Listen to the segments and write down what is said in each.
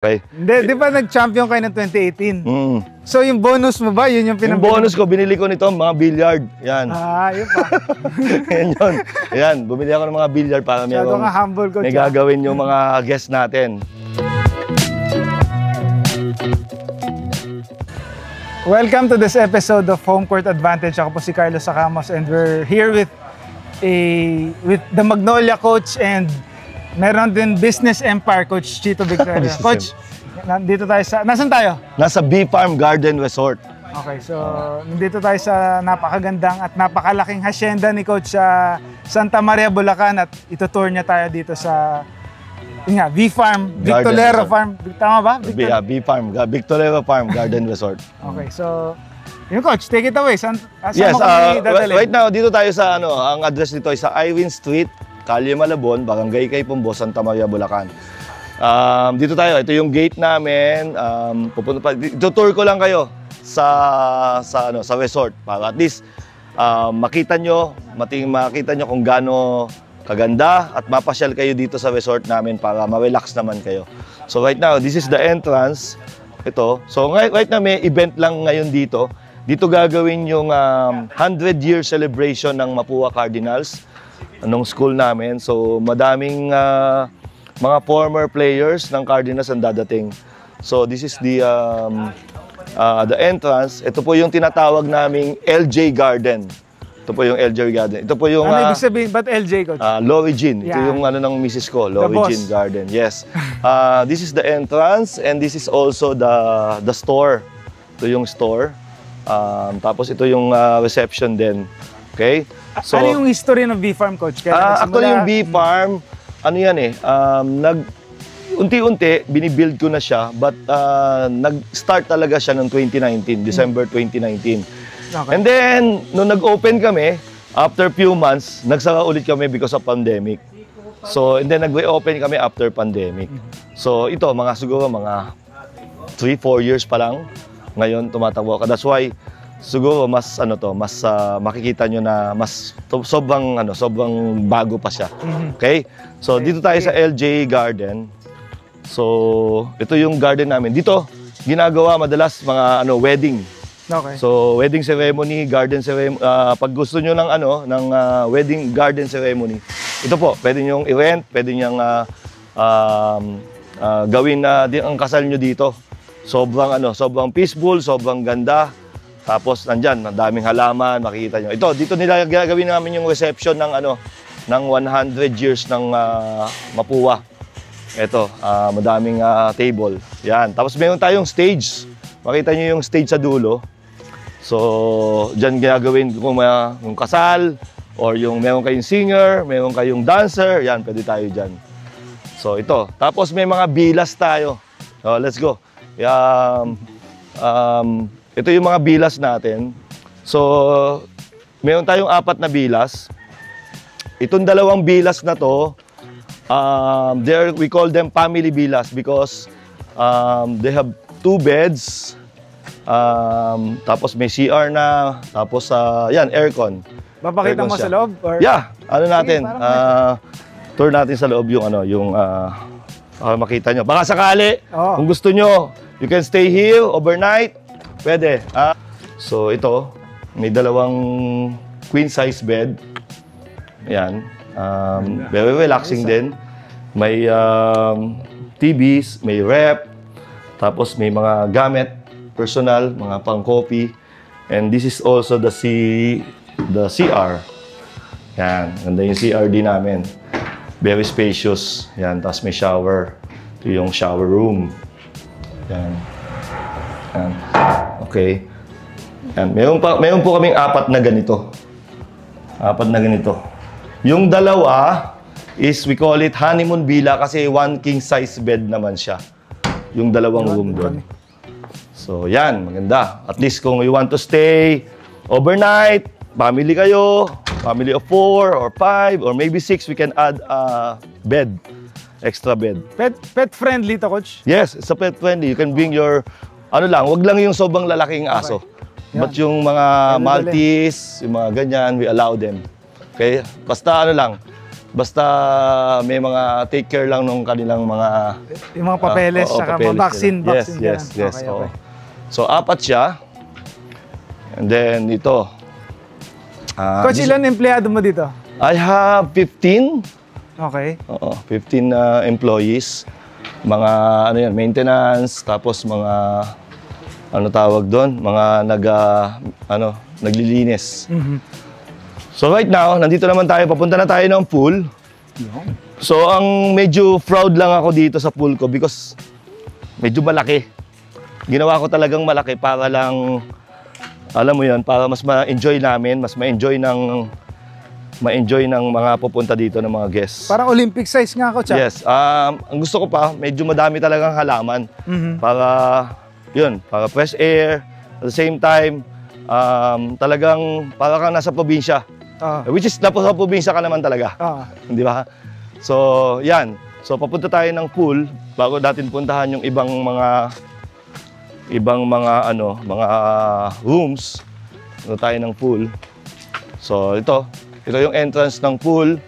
Okay. Di ba nag-champion kayo ng 2018? So yung bonus mo ba, yun yung Yung bonus ko, binili ko nito, mga billiard. Yan. Yun pa. Yan yun. Yan, bumili ako ng mga billiard para may gagawin yung mga guests natin. Welcome to this episode of Home Court Advantage. Ako po si Carlos Sacamos and we're here with the Magnolia coach and meron din Business Empire coach Chito Victoria. Coach, nandito tayo sa... Nasaan tayo? Nasa B-Farm Garden Resort. Okay, so nandito tayo sa napakagandang at napakalaking hacienda ni Coach sa Santa Maria, Bulacan at itutour niya tayo dito sa B-Farm, Victorero Farm. Tama ba? B-Farm, Victorero Farm Garden Resort. Okay, so yung Coach, take it away. Saan yes, mo kami dadalhin? Right now, dito tayo sa ang address nito ay sa Irene Street, Calle Malabon, Barangay Caypombo, Santa Maria, Bulacan. Dito tayo, ito yung gate namin. Ito-tour ko lang kayo sa resort para at least makita nyo kung gaano kaganda at mapasyal kayo dito sa resort namin para ma-relax naman kayo. So right now, this is the entrance. Ito. So right now may event lang ngayon dito. Dito gagawin yung 100-year celebration ng Mapua Cardinals nung school namin. So madaming mga former players ng Cardinals ang dadating. So this is the entrance. Ito po yung tinatawag naming LJ Garden. Ito po yung LJ Garden. Ito po yung ano ibig sabihin? Ba't LJ, Coach? Lori Jean. Ito yung ng misis ko, Lori Jean Garden. Yes. This is the entrance and this is also the store. Ito yung store. Tapos ito yung reception din. Okay? So, ano yung history ng B-Farm, Coach? Actually, yung B-Farm, ano yan unti-unti, binibuild ko na siya, but nag-start talaga siya noong 2019, December 2019. Okay. And then, nung nag-open kami, after few months, nagsara ulit kami because of pandemic. So, and then nag-reopen kami after pandemic. So, ito, siguro mga 3-4 years pa lang, ngayon tumatakbo ka. That's why, siguro mas makikita nyo na mas sobrang bago pa siya. Okay? So dito tayo sa LJ Garden. So ito yung garden namin. Dito ginagawa madalas mga wedding. Okay. So wedding ceremony, garden ceremony, pag gusto nyo ng wedding garden ceremony. Ito po, pwede niyo i-rent, pwede niyo gawin na ang kasal nyo dito. Sobrang peaceful, sobrang ganda. Tapos nandyan, daming halaman, makikita nyo. Ito, dito nila gagawin namin yung reception ng 100 years ng Mapua. Ito, madaming table. Yan. Tapos meron tayong stage. Makita nyo yung stage sa dulo. So, dyan ginagawin kung kasal, or yung meron kayong singer, meron kayong dancer, yan, pwede tayo dyan. So, ito. Tapos may mga bilas tayo. So, let's go. Ito yung mga bilas natin. So, meron tayong 4 na bilas. Itong 2 bilas na to, we call them family bilas because they have 2 beds. Tapos may CR na, tapos yan, aircon. Papakita mo sa loob? Or? Yeah, natin. Tour natin sa loob yung makita nyo. Baka sakali, kung gusto nyo, you can stay here overnight. Pwede. So ito, may 2 queen size bed. Ayan. Very relaxing din. May TVs, may rep. Tapos may mga gamit, personal, mga pang-coffee. And this is also the CR. Yan. Ganda yung CR din namin. Very spacious. Yan. Tapos may shower. Ito yung shower room. Yan. Yan. Okay. Yan. Meron po kaming 4 na ganito. 4 na ganito. Yung 2 is, we call it honeymoon villa kasi 1 king size bed naman siya. Yung 2 room doon. So, yan. Maganda. At least kung you want to stay overnight, family kayo, family of 4 or 5 or maybe 6, we can add a bed. Extra bed. Pet friendly to, Coach? Yes, it's a pet friendly. You can bring your wag lang yung sobrang lalaking aso. Okay. But yung mga Maltese, yung mga ganyan, we allow them. Okay? Basta Basta may mga take care lang nung kanilang mga Yung mga papeles, saka mga vaccine. Yes. Okay. So, 4 siya. And then, ito. Coach, ilan empleyado mo dito? I have 15. Okay. Oo, 15 employees. Mga, maintenance, tapos mga, tawag doon? Mga naglilinis. So right now, nandito naman tayo, papunta na tayo ng pool. So ang medyo proud lang ako dito sa pool ko because medyo malaki. Ginawa ko talagang malaki para lang, alam mo yun, para mas ma-enjoy namin, mas ma-enjoy ng mga pupunta dito ng mga guests. Parang Olympic size nga, Coach. Yes. Ang gusto ko pa, medyo madami talagang halaman para, para fresh air. At the same time, talagang para kang nasa probinsya. Which is, sa probinsya ka naman talaga. Di ba? So, yan. So, papunta tayo ng pool bago natin puntahan yung ibang mga rooms. Punta tayo ng pool. So, ito yung entrance ng pool.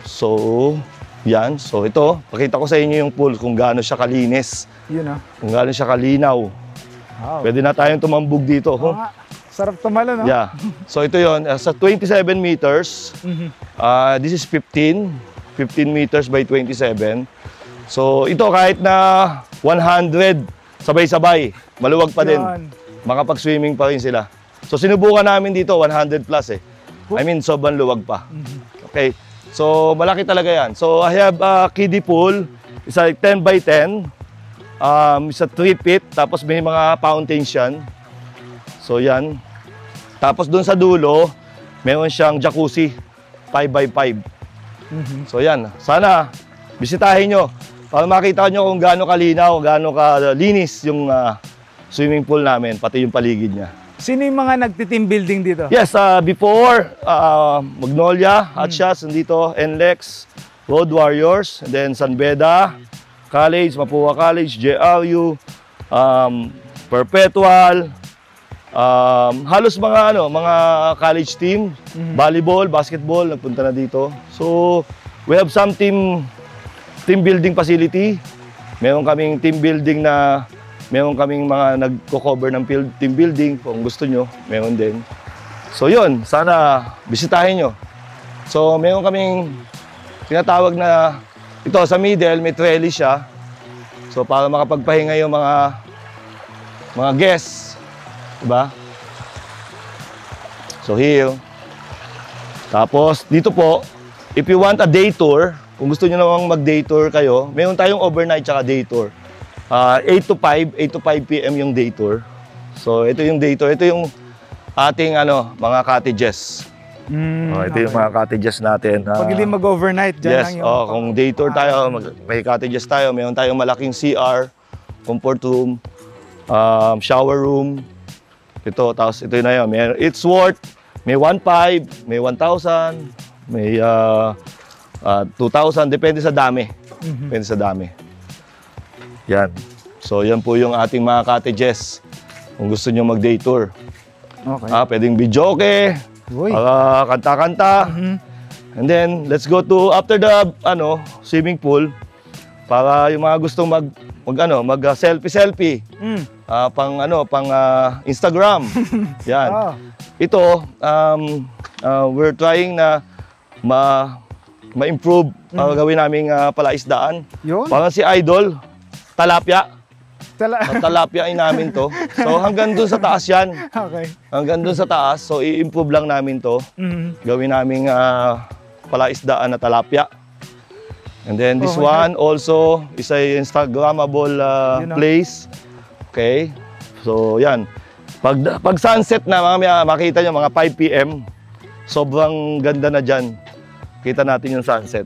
So, yan. So, ito, pakita ko sa inyo yung pool kung gaano siya kalinis. Kung gaano siya kalinaw. Wow. Pwede na tayong tumambog dito. Sarap tumalo, no? Yeah. So ito yon sa 27 meters. This is 15 meters by 27. So ito kahit na 100 sabay-sabay, maluwag pa din. Makapag-swimming pa rin sila. So sinubukan namin dito 100 plus eh. I mean sobrang luwag pa. Okay. So malaki talaga yan. So I have a kiddie pool. Isa 10 by 10. Isa 3 feet. Tapos may mga fountains yan. So yan. Tapos doon sa dulo, meron siyang jacuzzi, 5x5. So yan. Sana bisitahin nyo para makita nyo kung gaano kalinaw, gaano kalinis yung swimming pool namin, pati yung paligid niya. Sino yung mga nagti-team building dito? Yes, before, Magnolia, Hotshots, nandito, NLEX, Road Warriors, and then San Beda College, Mapua College, JRU, Perpetual, halos mga college team, volleyball, basketball, nagpunta na dito. So, we have some team building facility. Meron kaming team building na meron kaming mga nagko-cover ng team building kung gusto nyo, meron din. So, yun, sana bisitahin nyo. So, meron kaming tinatawag na ito sa middle, may trellis siya. So, para makapagpahinga yung mga guests. Diba? So here. Tapos dito po, if you want a day tour, kung gusto niyo namang mag-day tour kayo, mayroon tayong overnight tsaka day tour. 8 to 5 p.m. yung day tour. So ito yung day tour, ito yung ating mga cottages. Ito yung mga cottages natin. Pag hindi mag-overnight, dyan lang yung... Yes, kung day tour tayo, may cottages tayo, mayroon tayong malaking CR, comfort room, shower room. Ito, tapos ito na yun. It's worth, may 1,500, may 1,000, may 2,000, depende sa dami. Depende sa dami. Yan. So, yan po yung ating mga cottages. Kung gusto nyo mag-day tour. Okay. Pwedeng videoke, kanta-kanta. And then, let's go to, after the swimming pool, para yung mga gustong mag-selfie-selfie. Pang Instagram. Yan. Ito, we're trying na ma-improve gawin naming palaisdaan. Parang si Idol, talapia. Talapia namin to. So hanggang dun sa taas yan. Okay. Hanggang dun sa taas. So i-improve lang namin to. Gawin naming palaisdaan na talapia. And then this one also is a Instagrammable place. Okay. So yan. Pag sunset na, makita nyo mga 5 p.m. Sobrang ganda na dyan. Kita natin yung sunset.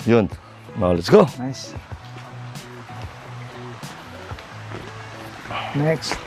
Yun. Now, let's go. Nice. Next.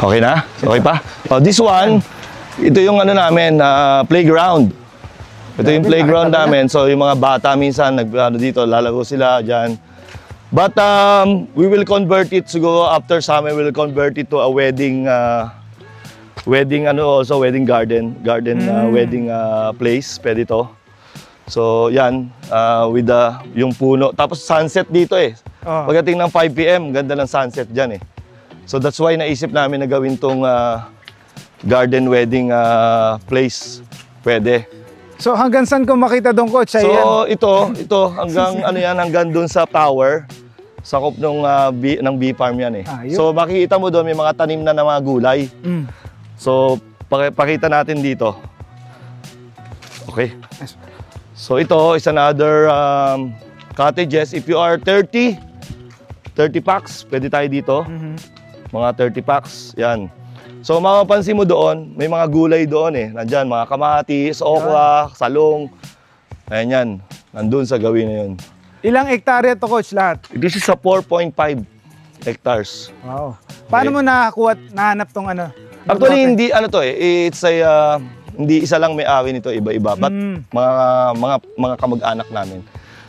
Okay na? Okay pa? This one, ito yung namin, playground. Ito yung playground namin. So yung mga bata minsan dito, lalaro sila dyan. But we will convert it siguro after summer. We will convert it to a wedding wedding garden wedding place. Pwede to. So yan with yung puno. Tapos sunset dito eh. Pagdating ng 5 PM, ganda ng sunset diyan eh. So that's why naisip namin na gawin tong garden wedding place. Pwede. So hanggang saan ko makita doon, Coach? So ito hanggang hanggang doon sa tower. Sakop ng bee farm yan eh. So makikita mo doon may mga tanim na ng mga gulay. So pakita natin dito. Okay. So ito is another cottages. If you are 30 packs, pwede tayo dito. Mga 30 packs, yan. So mapapansin mo doon, may mga gulay doon eh. Nandyan, mga kamatis, okra, salong. Ayan yan, nandun sa gawin na yun. Ilang hektarya to, Coach, lahat? This is a 4.5 hectares. Wow. Paano mo nahanap tong ano? Actually, hindi it's a, hindi isa lang may-ari nito, iba-iba. But mga kamag-anak namin.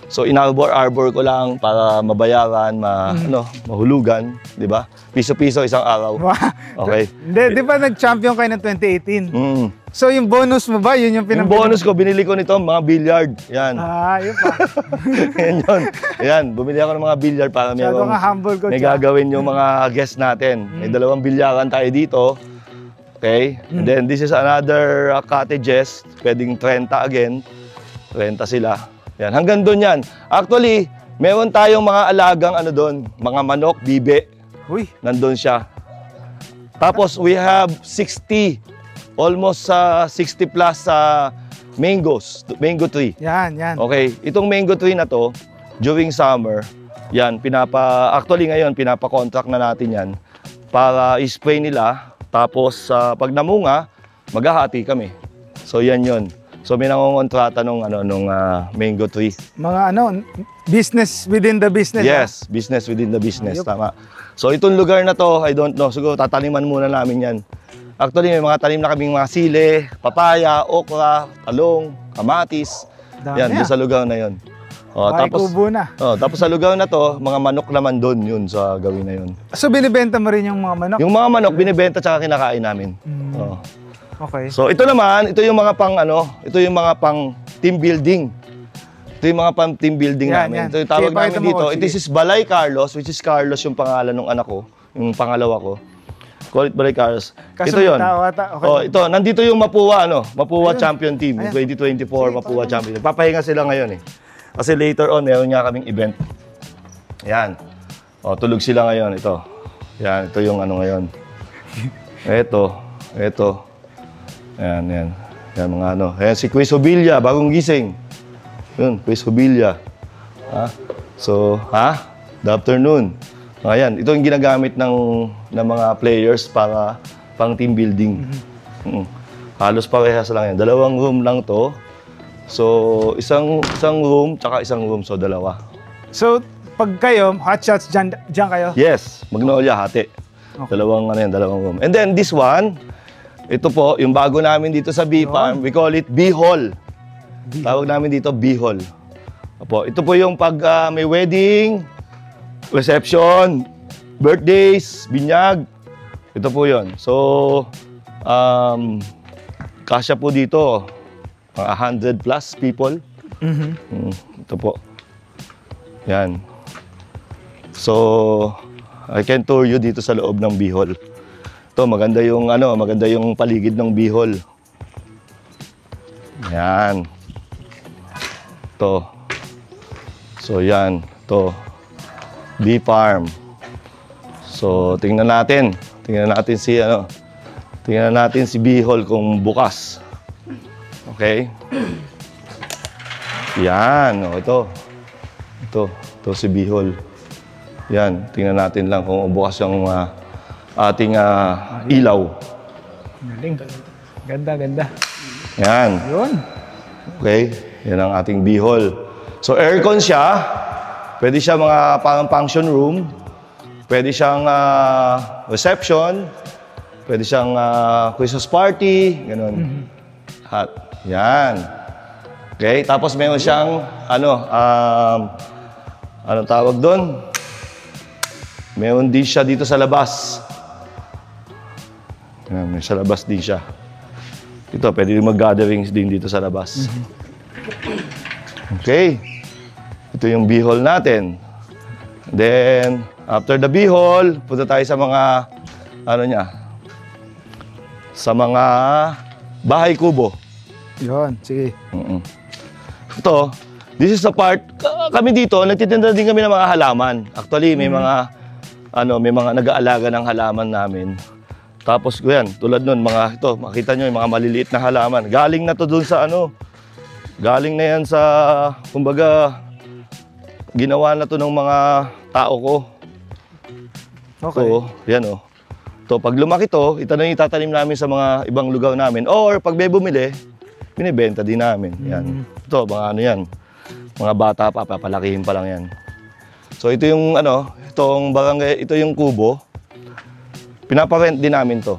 So inarbor ko lang para mabayaran, mahulugan, 'di ba? Piso-piso isang araw. Okay. Di ba nag-champion kayo ng 2018? So yung bonus mo ba, yun yung Yung bonus ko, binili ko nito mga billiard. Yan. Yun pa. Yan yun. Yan, bumili ako ng mga billiard para may gagawin yung mga guests natin. May 2 bilyaran tayo dito. Okay? And then this is another cottages. Pwedeng 30 again. 30 sila. Yan, hanggang doon yan. Actually, meron tayong mga alagang doon, mga manok, bibe. Uy. Nandun siya. Tapos we have 60, almost 60 plus mango tree. Yan. Okay, itong mango tree na to, during summer, yan, actually ngayon, pinapa-contract na natin yan para i-spray nila. Tapos pag namunga, maghahati kami. So yan yun. So may nangongontrata nung mango tree. Mga business within the business. Yes, business within the business, tama. So itong lugar na to, I don't know, siguro tataniman muna namin yan. Actually may mga tanim na kaming mga sile, papaya, okra, talong, kamatis. Yan, doon sa lugar na yon. Tapos sa lugar na to, mga manok naman doon yun sa gawin na yun. So binibenta mo rin yung mga manok? Yung mga manok binibenta tsaka kinakain namin. Okay. So ito naman, ito yung mga pang team building. Ito yung mga pang team building namin. Ito yung tawag namin dito. This is Balay Carlos, which is Carlos yung pangalan ng anak ko, yung pangalawa ko. Call it Balay Carlos. Ito yun. Okay. Ito, nandito yung Mapua champion team, 2024 Mapua champion. Papahinga sila ngayon eh. Kasi later on, meron nga kaming event. Yan. Tulog sila ngayon. Ito. Yan, ito yung ngayon. Ito. Yan mga Ayan si Quiz Hobilla, bagong gising. Yun, Quiz Hobilla. So, good afternoon. Ayan, ito yung ginagamit ng mga players para pang team building. Halos parehas lang yan. 2 room lang to. So, isang room, tsaka isang room. So, 2. So, pag kayo, hot shots, dyan kayo? Yes, Magnolia, hati. Okay. 2 room. And then, this one, ito po, yung bago namin dito sa bee farm, we call it bee hall. Tawag namin dito, bee hall. Ito po yung pag may wedding, reception, birthdays, binyag. Ito po yun. So, kasya po dito, mga 100 plus people. Ito po. Yan. So, I can tour you dito sa loob ng bee hall. Ito, maganda yung paligid ng bee hall. Yan. Ito. So, yan. Ito. Bee farm. So, tingnan natin si bee hall kung bukas. Okay? Yan. Ito si bee hall. Yan. Tingnan natin lang kung bukas yung ating ilaw. Ganda. Yan. Yun. Okay. Yan ang ating bee hall. So, aircon siya. Pwede siya mga parang function room. Pwede siyang reception. Pwede siyang Christmas party. Ganun. Hot. Yan. Okay. Tapos meron siyang, anong tawag doon? Meron din siya dito sa labas. Yan, may sa labas din siya. Ito, pwede rin mag-gatherings din dito sa labas. Okay. Ito yung bee-hall natin. Then, after the bee-hall, punta tayo sa mga, sa mga bahay kubo. Yun, sige. Ito, this is the part, kami dito, nagtitinda din kami ng mga halaman. Actually, may mga, may mga nag-aalaga ng halaman namin. Tapos, yan, tulad nun, mga, ito, makita nyo yung mga maliliit na halaman. Galing na to dun sa galing na yan sa, kumbaga, ginawa na to ng mga tao ko. Okay. So, yan to, pag lumaki to, ito na yung itatanim namin sa mga ibang lugar namin. Or, pag may bumili, binibenta din namin. Yan. Ito, mga yan. Mga bata pa, papalakihin pa lang yan. So, ito yung, itong barangay, ito yung kubo. Pinaparent din namin to.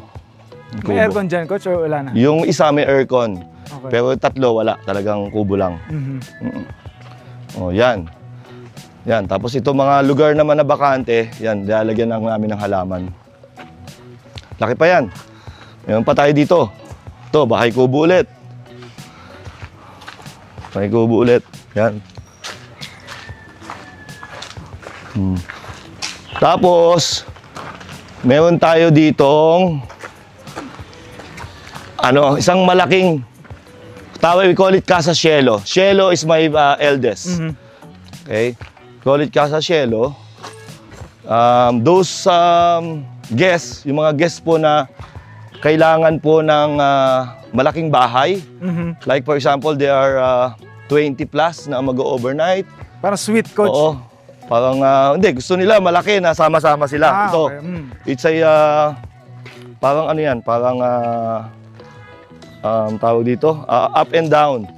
May aircon dyan, coach, o wala na? Yung isa may aircon. Okay. Pero tatlo wala. Talagang kubo lang. Oh, yan. Yan. Tapos ito mga lugar naman na bakante, yan, lalagyan lang namin ng halaman. Laki pa yan. Meron pa tayo dito. Ito, bahay kubo ulit. Bahay kubo ulit. Yan. Tapos, meron tayo ditong isang malaking tawag, we call it Casa Cielo. Cielo is my eldest. Okay? Call it Casa Cielo. Those guests, yung mga guests po na kailangan po ng malaking bahay. Like for example, there are 20 plus na mag-overnight. Parang sweet, coach. Oo. Parang, hindi, gusto nila malaki na sama-sama sila. Ito, okay. It's a, parang parang, tawag dito, up and down.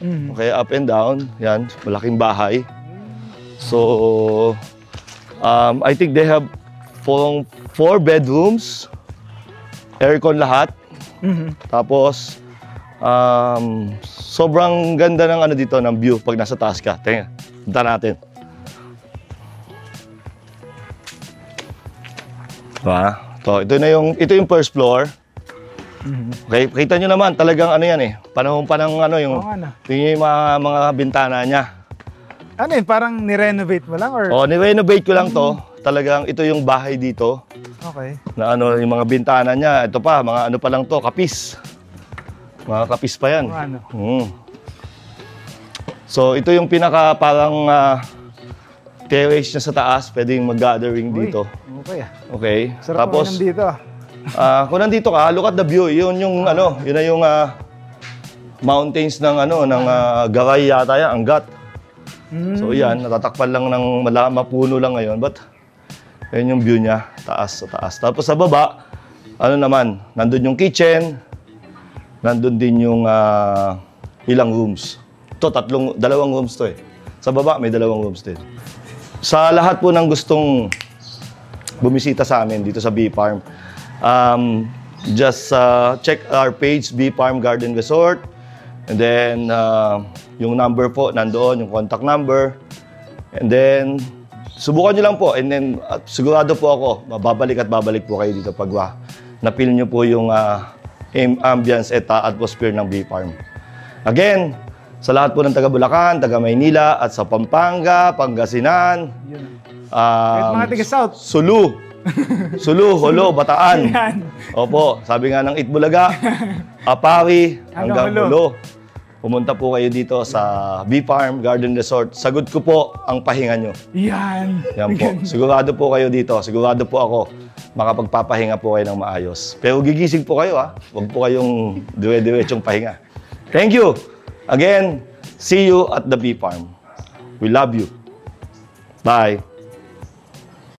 Okay, up and down. Yan, malaking bahay. So, I think they have 4 bedrooms, aircon lahat. Tapos, sobrang ganda ng dito, ng view pag nasa taas ka. Tingnan, punta natin. Diba? Ito yung first floor. Okay, kita nyo naman, talagang panahon pa ng yung mga bintana niya. Ano yun, parang ni-renovate mo lang? Or? Ni-renovate ko lang to. Talagang ito yung bahay dito. Okay. Na yung mga bintana niya, ito pa, mga pa lang to, kapis. Mga kapis pa yan. So, ito yung pinaka parang terrace niya sa taas, pwedeng mag-gathering dito. Okay. Okay. Sarap Tapos, nandito. kung nandito ka, look at the view. Yun yung yun na yung mountains ng ng Garay yata yan, Angat. So yan, natatakpan lang ng mapuno lang ngayon, but yun yung view niya, taas sa taas. Tapos sa baba, nandun yung kitchen, nandun din yung ilang rooms. Ito, 2 rooms to eh. Sa baba, may 2 rooms din. Sa lahat po ng gustong bumisita sa amin dito sa Bee Farm, just check our page, Bee Farm Garden Resort. And then, yung number po, nandoon, yung contact number. And then, subukan nyo lang po. And then, sigurado po ako, babalik po kayo dito pag na-feel nyo po yung ambience at atmosphere ng Bee Farm. Again, sa lahat po ng taga Bulacan, taga Maynila, at sa Pampanga, Pangasinan, mga taga South. Sulu, Holo, Bataan. Opo, sabi nga ng Itbulaga, Apari, hanggang Holo. Pumunta po kayo dito sa Bee Farm Garden Resort. Sagot ko po ang pahinga nyo. Yan po. Sigurado po kayo dito. Sigurado po ako makapagpapahinga po kayo ng maayos. Pero gigising po kayo Huwag po kayong dire-diretsong pahinga. Thank you. Again, see you at the Bee Farm. We love you. Bye.